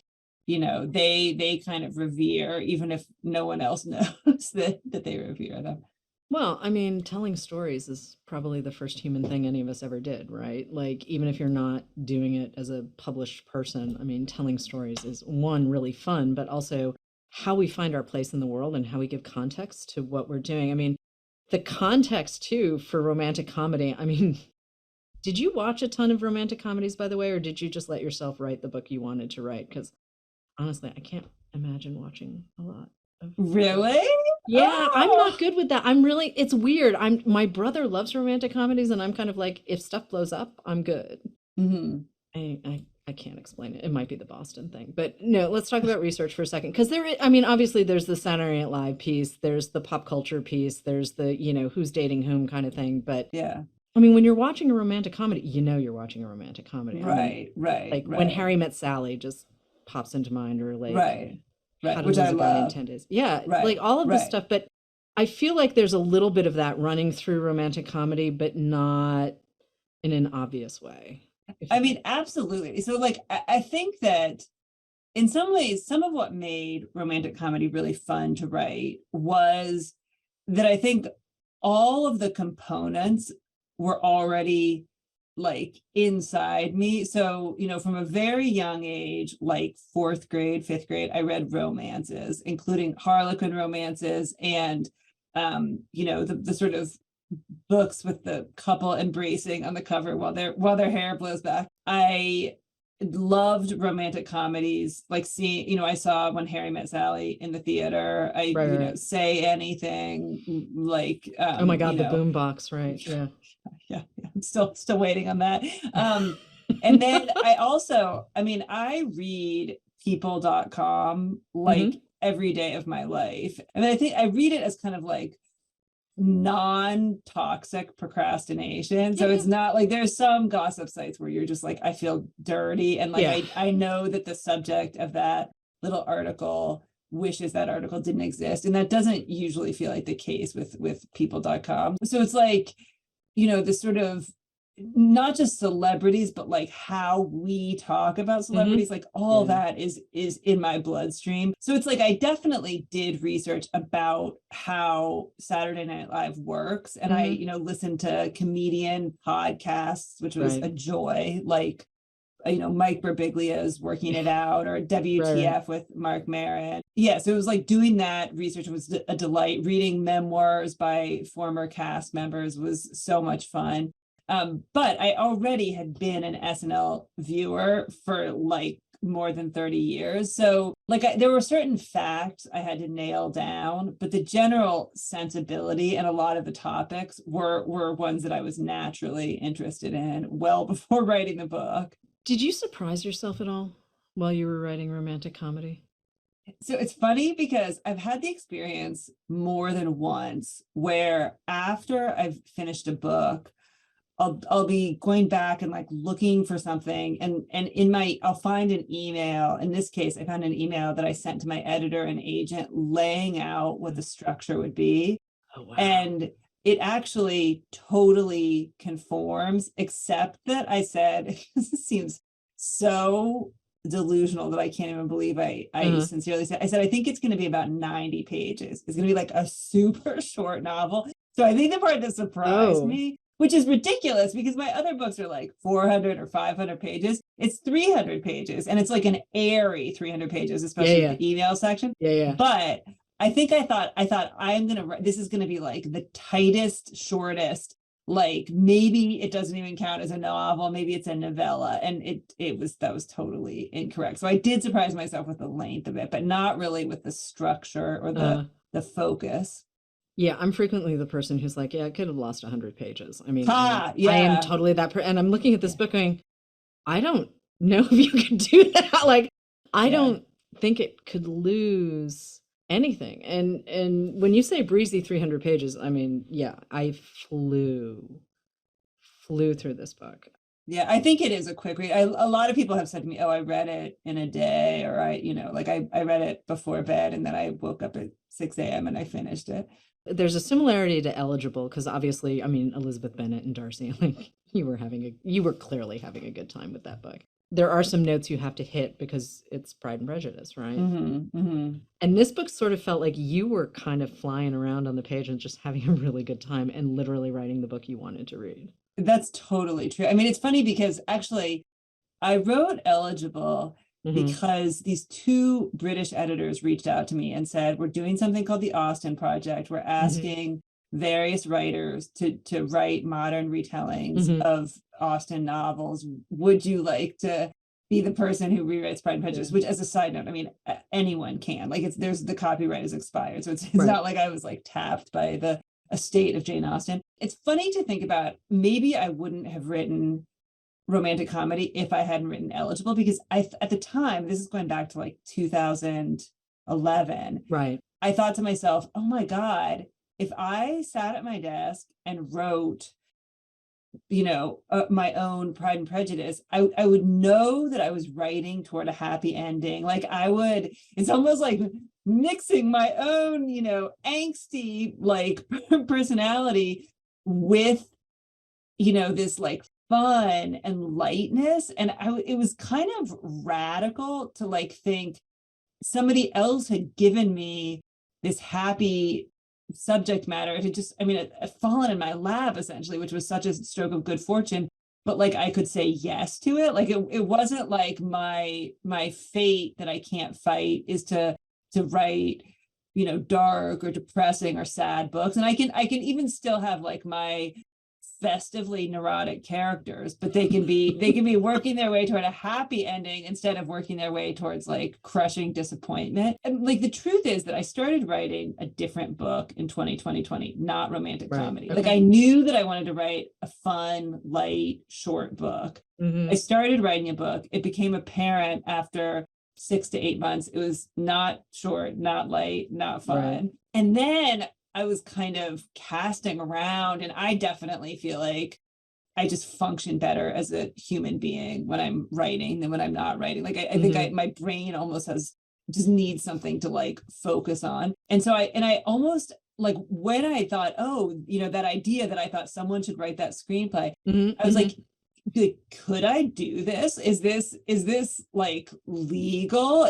they kind of revere, even if no one else knows that they revere them. Well, I mean, telling stories is probably the first human thing any of us ever did, right? Like, even if you're not doing it as a published person, I mean, telling stories is one, really fun, but also how we find our place in the world and how we give context to what we're doing. I mean, the context too for romantic comedy. I mean, did you watch a ton of romantic comedies, by the way, or did you just let yourself write the book you wanted to write? Because honestly, I can't imagine watching a lot of. Really? Yeah, I'm Oh. not good with that. I'm really, it's weird. My brother loves romantic comedies, and I'm kind of like, if stuff blows up, I'm good. Mm-hmm. I can't explain it. It might be the Boston thing, but no, let's talk about research for a second. Because I mean, obviously there's the Saturday Night Live piece, there's the pop culture piece, there's the, who's dating whom kind of thing. But Yeah. I mean, when you're watching a romantic comedy, you're watching a romantic comedy. I mean, Right, right, like when right, Harry Met Sally just pops into mind, or like right, How right, to which I Lose a Guy in love. 10 Days. Yeah, like Right, all of this right. stuff. But I feel like there's a little bit of that running through romantic comedy, but not in an obvious way. If I that mean, makes absolutely. So like I think that in some ways, some of what made romantic comedy really fun to write was that I think all of the components were already like inside me. So, from a very young age, like fourth grade, fifth grade, I read romances, including Harlequin romances and the sort of books with the couple embracing on the cover while their hair blows back. I loved romantic comedies, like seeing, I saw When Harry Met Sally in the theater. I, right, right. Say Anything, like, Oh my God, the boombox, right? Yeah. yeah, I'm still waiting on that. And then I read people.com like Hmm. every day of my life. I mean, I think I read it as kind of like non-toxic procrastination. Yeah, So it's yeah. not like there's some gossip sites where you're just like, I feel dirty. And like Yeah. I know that the subject of that little article wishes that article didn't exist. And that doesn't usually feel like the case with people.com. So it's like, this sort of not just celebrities, but like how we talk about Hmm. celebrities, like all Yeah. that is in my bloodstream. So it's like I definitely did research about how Saturday Night Live works. And I, Hmm. listened to comedian podcasts, which was Right. a joy, like Mike Birbiglia's Working It Out, or Right, right. WTF with Marc Maron. Yeah, so it was like doing that research was a delight. Reading memoirs by former cast members was so much fun. But I already had been an SNL viewer for like more than 30 years. So like there were certain facts I had to nail down, but the general sensibility and a lot of the topics were ones that I was naturally interested in well before writing the book. Did you surprise yourself at all while you were writing romantic comedy? So it's funny because I've had the experience more than once where after I've finished a book, I'll be going back and like looking for something, and I'll find an email. In this case, I found an email that I sent to my editor and agent laying out what the structure would be. Oh, wow. And it actually totally conforms, except that I said, this seems so delusional that I can't even believe I Uh-huh. sincerely said, I said, I think it's going to be about 90 pages. It's going to be like a super short novel. So I think the part that surprised Oh, me, which is ridiculous because my other books are like 400 or 500 pages. It's 300 pages, and it's like an airy 300 pages, yeah, especially with yeah. the email section. Yeah, yeah. But I thought this is gonna be like the tightest, shortest, like maybe it doesn't even count as a novel, maybe it's a novella. And that was totally incorrect. So I did surprise myself with the length of it, but not really with the structure or the Uh, the focus. yeah, I'm frequently the person who's like, yeah, I could have lost 100 pages. I mean, Ha, I am yeah. totally and I'm looking at this Yeah, book going, I don't know if you could do that. Like, I yeah. don't think it could lose anything. And when you say breezy 300 pages, I mean, yeah, I flew through this book. Yeah, I think it is a quick read. A lot of people have said to me, "Oh, I read it in a day," or I read it before bed and then I woke up at 6 a.m. and I finished it. There's a similarity to Eligible because obviously, I mean, Elizabeth Bennet and Darcy, like you were clearly having a good time with that book. there are some notes you have to hit because it's Pride and Prejudice, right? Hmm. And this book sort of felt like you were kind of flying around on the page and just having a really good time and literally writing the book you wanted to read. That's totally true. I mean, it's funny because actually I wrote Eligible Hmm. because these two British editors reached out to me and said, we're doing something called the Austen Project. We're Hmm. asking various writers to write modern retellings Hmm. of Austen novels. Would you like to be the person who rewrites Pride and Yeah. Prejudice? Which, as a side note, I mean, anyone can. Like, it's there's the copyright is expired, so it's Right. not like I was like tapped by the estate of Jane Austen. It's funny to think about. Maybe I wouldn't have written romantic comedy if I hadn't written Eligible, because I at the time, this is going back to like 2011, Right. I thought to myself, oh my God, if I sat at my desk and wrote, my own Pride and Prejudice, I would know that I was writing toward a happy ending. Like it's almost like mixing my own, angsty like personality with this like fun and lightness. And it was kind of radical to like think somebody else had given me this happy subject matter. It had just, I mean, it had fallen in my lap essentially, which was such a stroke of good fortune. But like I could say yes to it. Like it wasn't like my fate that I can't fight is to write, dark or depressing or sad books. And I can even still have like my festively neurotic characters, but they can be working their way toward a happy ending instead of working their way towards like crushing disappointment. And like the truth is that I started writing a different book in 2020, not romantic Right. comedy. Like Okay. I knew that I wanted to write a fun, light, short book. I Hmm. started writing a book. It became apparent after 6 to 8 months. It was not short, not light, not Right. fun. And then I was kind of casting around, and I definitely feel like I just function better as a human being when I'm writing than when I'm not writing. Like I think Hmm. my brain almost just needs something to like focus on. And so I almost like when I thought, oh, that idea that I thought someone should write that screenplay, Hmm. I was Hmm. like, could I do this? Is this like legal?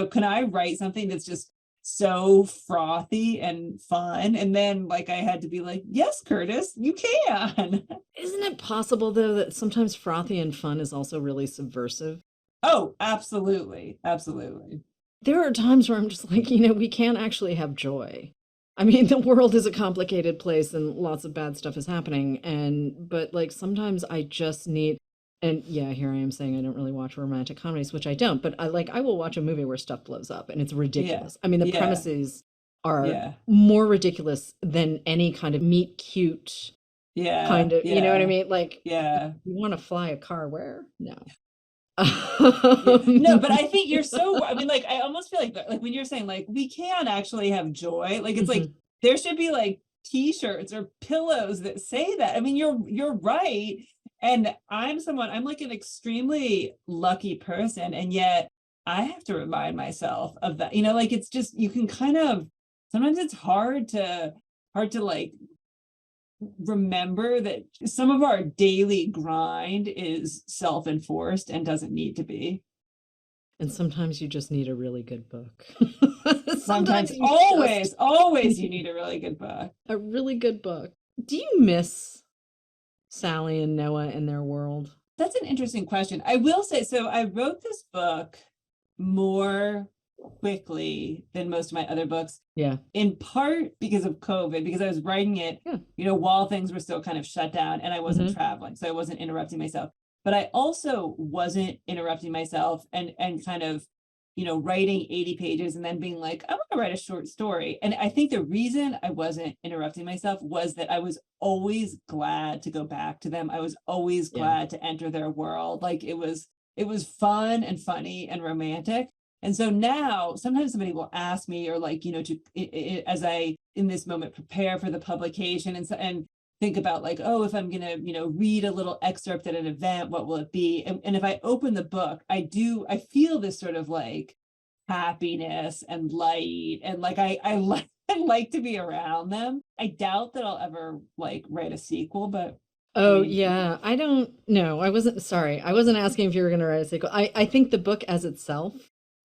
Can I write something that's just so frothy and fun? And then like I had to be like, yes, Curtis, you can. Isn't it possible though that sometimes frothy and fun is also really subversive? Oh, absolutely. Absolutely. There are times where I'm just like, we can't actually have joy. I mean, the world is a complicated place and lots of bad stuff is happening. But like sometimes I just need, and yeah, here I am saying I don't really watch romantic comedies, which I don't, but I will watch a movie where stuff blows up and it's Yeah. ridiculous. I mean, the Yeah. premises are Yeah. more ridiculous than any kind of meet cute Yeah. kind of, you know what I Yeah. mean? Like, Yeah. you want to fly a car where? No. Yeah. No, but I think you're so, I mean, like, I almost feel like when you're saying like we can actually have joy, like it's like Mhm. there should be like t-shirts or pillows that say that. I mean, you're right. And I'm like an extremely lucky person, and yet I have to remind myself of that. Like it's just you can kind of sometimes it's hard to like remember that some of our daily grind is self-enforced and doesn't need to be. And sometimes you just need a really good book. Sometimes, Sometimes you just always you need need a really good book. a really good book. Do you miss Sally and Noah in their world? That's an interesting question. I will say, so I wrote this book more quickly than most of my other books, Yeah. in part because of COVID, because I was writing it, Yeah. while things were still kind of shut down and I wasn't Hmm. traveling, so I wasn't interrupting myself. But I also wasn't interrupting myself and kind of, writing 80 pages and then being like, I want to write a short story. And I think the reason I wasn't interrupting myself was that I was always glad to go back to them. I was always Yeah. glad to enter their world. Like it was fun and funny and romantic. And so now sometimes somebody will ask me, or like, as I in this moment prepare for the publication and think about like, oh, if I'm gonna, read a little excerpt at an event, what will it be? And if I open the book, I feel this sort of like happiness and light, and like I like I like to be around them. I doubt that I'll ever like write a sequel, but I Oh, mean, yeah. I don't know. I wasn't sorry. I wasn't asking if you were going to write a sequel. I think the book as itself,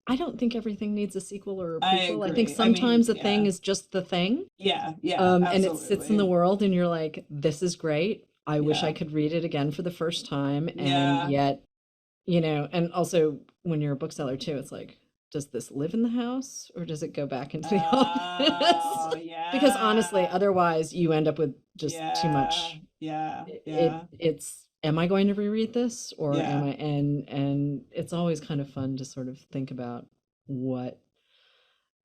I don't think everything needs a sequel or a I prequel. I think agree. I mean, sometimes a thing yeah, is just the thing. yeah, yeah, And it sits in the absolutely. world and you're like, this is great. I wish I Yeah, could read it again for the first time. And yeah. yet, and also when you're a bookseller too, it's like, does this live in the house or does it go back into the office? Oh, Because honestly, yeah, otherwise you end up with just too yeah, much. yeah, It yeah, it's am I going to reread this or am yeah. I and it's always kind of fun to sort of think about what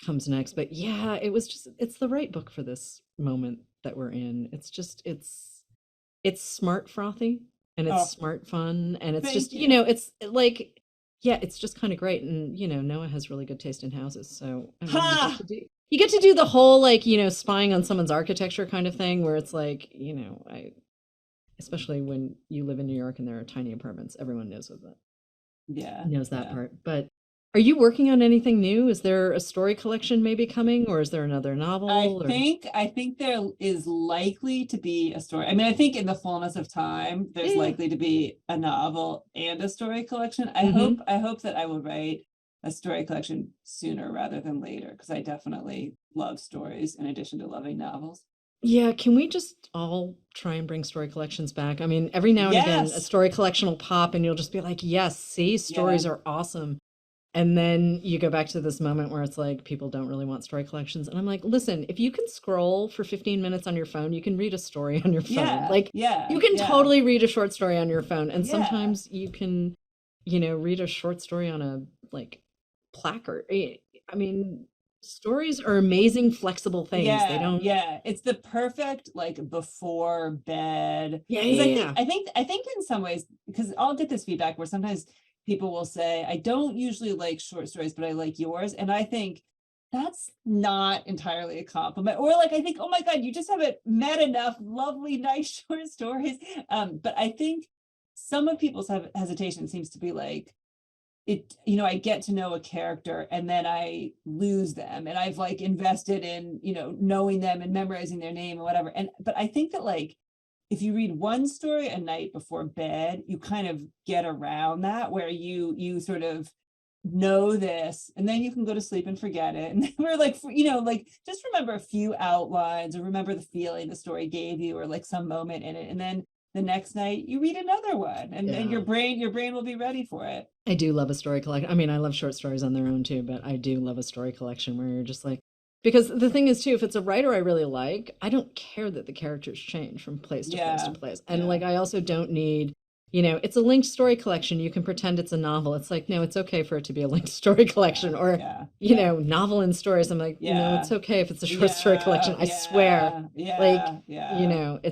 comes next. But yeah, it's the right book for this moment that we're in. It's smart frothy and it's Oh, smart fun and it's thank just, you. it's like yeah, it's just kind of great. And Noah has really good taste in houses. So I mean Ha! you get to do the whole like, spying on someone's architecture kind of thing where it's like, I especially when you live in New York and there are tiny apartments, everyone Yeah, knows that yeah. part. But are you working on anything new? Is there a story collection maybe coming, or is there another novel? Or I think there is likely to be a story. I mean, I think in the fullness of time, there's yeah, likely to be a novel and a story collection. mm-hmm. I hope that I will write a story collection sooner rather than later, because I definitely love stories in addition to loving novels. Yeah. Can we just all try and bring story collections back? I mean, every now and again, a Yes. story collection will pop, and you'll just be like, "Yes, see, Yeah. stories are awesome." And then you go back to this moment where it's like people don't really want story collections. And I'm like, listen, if you can scroll for 15 minutes on your phone, you can read a story on your phone. Yeah. Like you Yeah. can Yeah. totally read a short story on your phone. And Yeah. sometimes you can, read a short story on a like placard. I mean, stories are amazing, flexible things. They Yeah, don't, yeah. It's the perfect like before bed. yeah, Because yeah, yeah. I think in some ways, because I'll get this feedback where sometimes people will say, I don't usually like short stories, but I like yours. And I think that's not entirely a compliment. Or like I think, oh my God, you just haven't met enough lovely, nice short stories. But I think some of people's hesitation seems to be like, I get to know a character and then I lose them and I've like invested in, knowing them and memorizing their name and whatever. But I think that like if you read one story a night before bed, you kind of get around that where you sort of know this and then you can go to sleep and forget it. And then we're like, like just remember a few outlines or remember the feeling the story gave you or like some moment in it. And then the next night you read another one and then Yeah. your brain will be ready for it. I do love a story collection. I mean, I love short stories on their own too, but I do love a story collection where you're just like, because the thing is too, if it's a writer I really like, I don't care that the characters change from place to place to Yeah, place. And yeah, like, I also don't need, it's a linked story collection. You can pretend it's a novel. It's like, no, it's okay for it to be a linked story yeah, collection or, yeah, yeah, novel and stories. I'm like, no, yeah, it's okay if it's a short story collection. yeah, I swear. yeah, Like, yeah, yeah,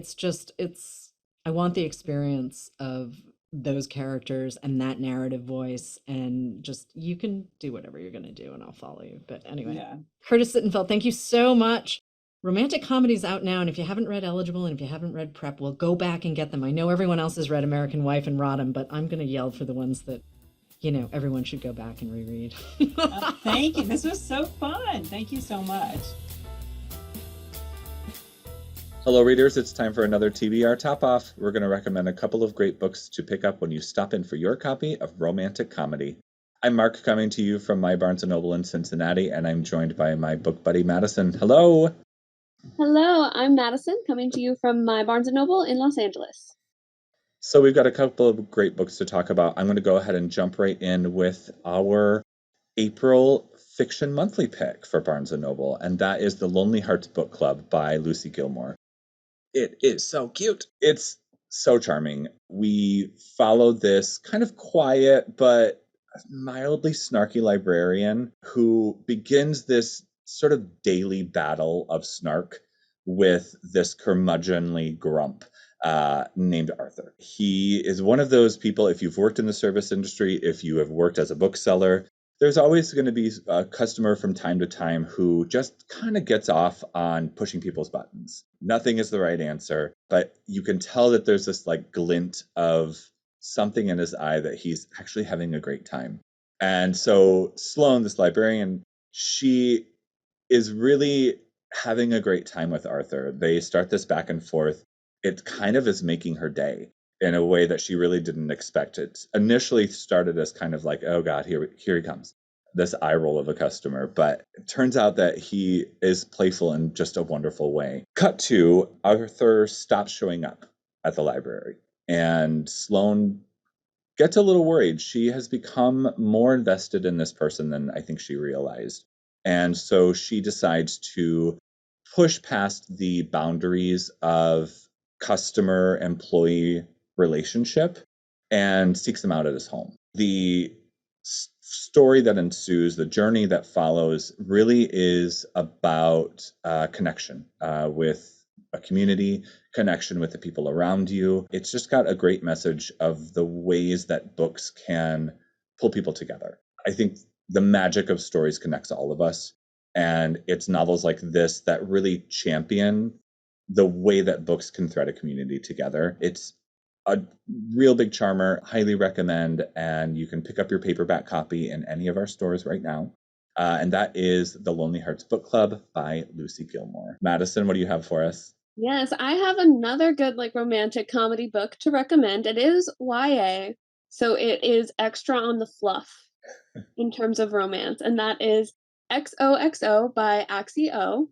I want the experience of those characters and that narrative voice and just you can do whatever you're going to do and I'll follow you. But anyway, yeah. Curtis Sittenfeld, thank you so much. Romantic comedy's out now, and if you haven't read Eligible and if you haven't read Prep, well, go back and get them. I know everyone else has read American Wife and Rodham, but I'm going to yell for the ones that everyone should go back and reread. Thank you. This was so fun. Thank you so much. Hello, readers. It's time for another TBR Top Off. We're going to recommend a couple of great books to pick up when you stop in for your copy of romantic comedy. I'm Mark, coming to you from my Barnes & Noble in Cincinnati, and I'm joined by my book buddy, Madyson. Hello! Hello, I'm Madyson, coming to you from my Barnes & Noble in Los Angeles. So we've got a couple of great books to talk about. I'm going to go ahead and jump right in with our April Fiction Monthly pick for Barnes & Noble, and that is The Lonely Hearts Book Club by Lucy Gilmore. It is so cute. It's so charming. We follow this kind of quiet but mildly snarky librarian who begins this sort of daily battle of snark with this curmudgeonly grump named Arthur. He is one of those people, if you've worked in the service industry, if you have worked as a bookseller, there's always going to be a customer from time to time who just kind of gets off on pushing people's buttons. Nothing is the right answer, but you can tell that there's this like glint of something in his eye that he's actually having a great time. And so Sloane, this librarian, she is really having a great time with Arthur. They start this back and forth. it kind of is making her day in a way that she really didn't expect. It initially started as kind of like, oh God, here he comes, this eye roll of a customer. But it turns out that he is playful in just a wonderful way. Cut to Arthur stops showing up at the library, and Sloane gets a little worried. She has become more invested in this person than I think she realized. And so she decides to push past the boundaries of customer employee relationship and seeks them out at his home. The story that ensues, the journey that follows, really is about connection with a community, connection with the people around you. It's just got a great message of the ways that books can pull people together. I think the magic of stories connects all of us. And it's novels like this that really champion the way that books can thread a community together. It's a real big charmer, highly recommend, and you can pick up your paperback copy in any of our stores right now. And that is The Lonely Hearts Book Club by Lucy Gilmore. Madyson, what do you have for us? Yes, I have another good romantic comedy book to recommend. It is YA, so it is extra on the fluff in terms of romance, and that is XOXO by Axio.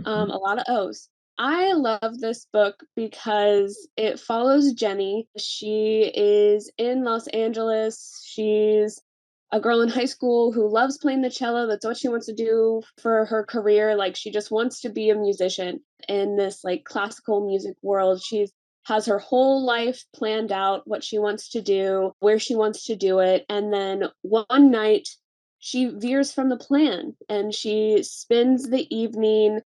A lot of O's. I love this book because it follows Jenny. She is in Los Angeles. She's a girl in high school who loves playing the cello. That's what she wants to do for her career. She just wants to be a musician in this classical music world. She's has her whole life planned out, what she wants to do, where she wants to do it. And then one night she veers from the plan and she spends the evening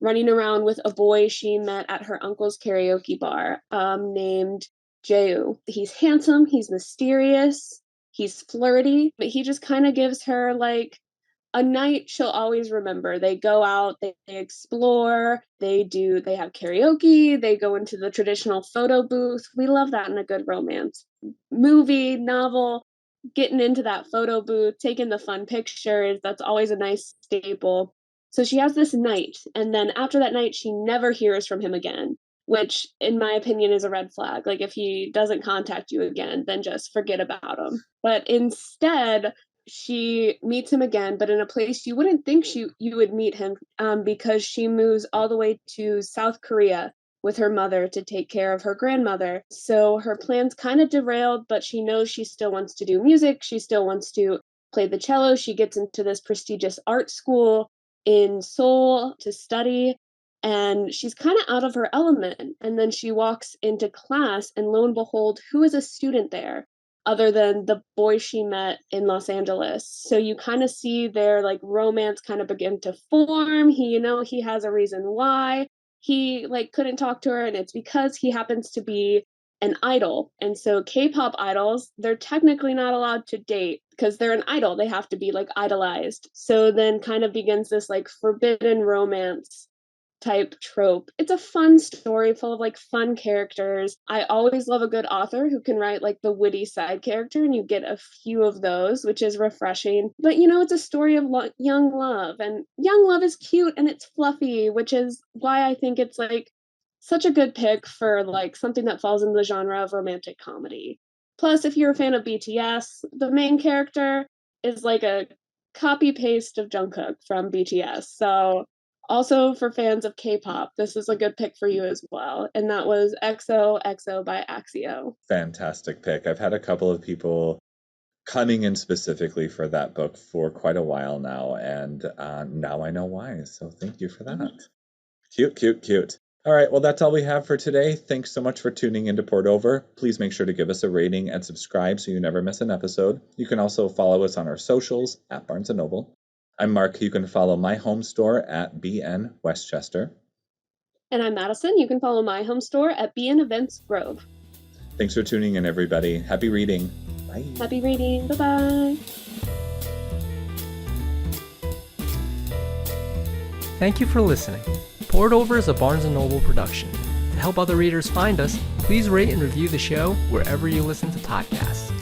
running around with a boy she met at her uncle's karaoke bar, named Jeu. He's handsome, he's mysterious, he's flirty, but he just kind of gives her a night she'll always remember. They go out, they explore, they have karaoke, they go into the traditional photo booth. We love that in a good romance movie, novel. Getting into that photo booth, taking the fun pictures, that's always a nice staple. So she has this night, and then after that night, she never hears from him again, which, in my opinion, is a red flag. If he doesn't contact you again, then just forget about him. But instead, she meets him again, but in a place you wouldn't think you would meet him, because she moves all the way to South Korea with her mother to take care of her grandmother. So her plans kind of derailed, but she knows she still wants to do music. She still wants to play the cello. She gets into this prestigious art school in Seoul to study, and she's kind of out of her element. And then she walks into class, and lo and behold, who is a student there other than the boy she met in Los Angeles? So you kind of see their romance kind of begin to form. He has a reason why he couldn't talk to her, and it's because he happens to be an idol. And so K-pop idols, they're technically not allowed to date because they're an idol. They have to be idolized. So then kind of begins this forbidden romance type trope. It's a fun story full of fun characters. I always love a good author who can write the witty side character, and you get a few of those, which is refreshing. But it's a story of young love, and young love is cute and it's fluffy, which is why I think it's such a good pick for something that falls in the genre of romantic comedy. Plus, if you're a fan of BTS, the main character is a copy paste of Jungkook from BTS. So also, for fans of K-pop, this is a good pick for you as well. And that was XOXO by Axio. Fantastic pick. I've had a couple of people coming in specifically for that book for quite a while now, and now I know why. So thank you for that. Cute, cute, cute. All right, well, that's all we have for today. Thanks so much for tuning into Poured Over. Please make sure to give us a rating and subscribe so you never miss an episode. You can also follow us on our socials at Barnes & Noble. I'm Mark. You can follow my home store at BN Westchester. And I'm Madyson. You can follow my home store at BN Events Grove. Thanks for tuning in, everybody. Happy reading. Bye. Happy reading. Bye-bye. Thank you for listening. Poured Over is a Barnes & Noble production. To help other readers find us, please rate and review the show wherever you listen to podcasts.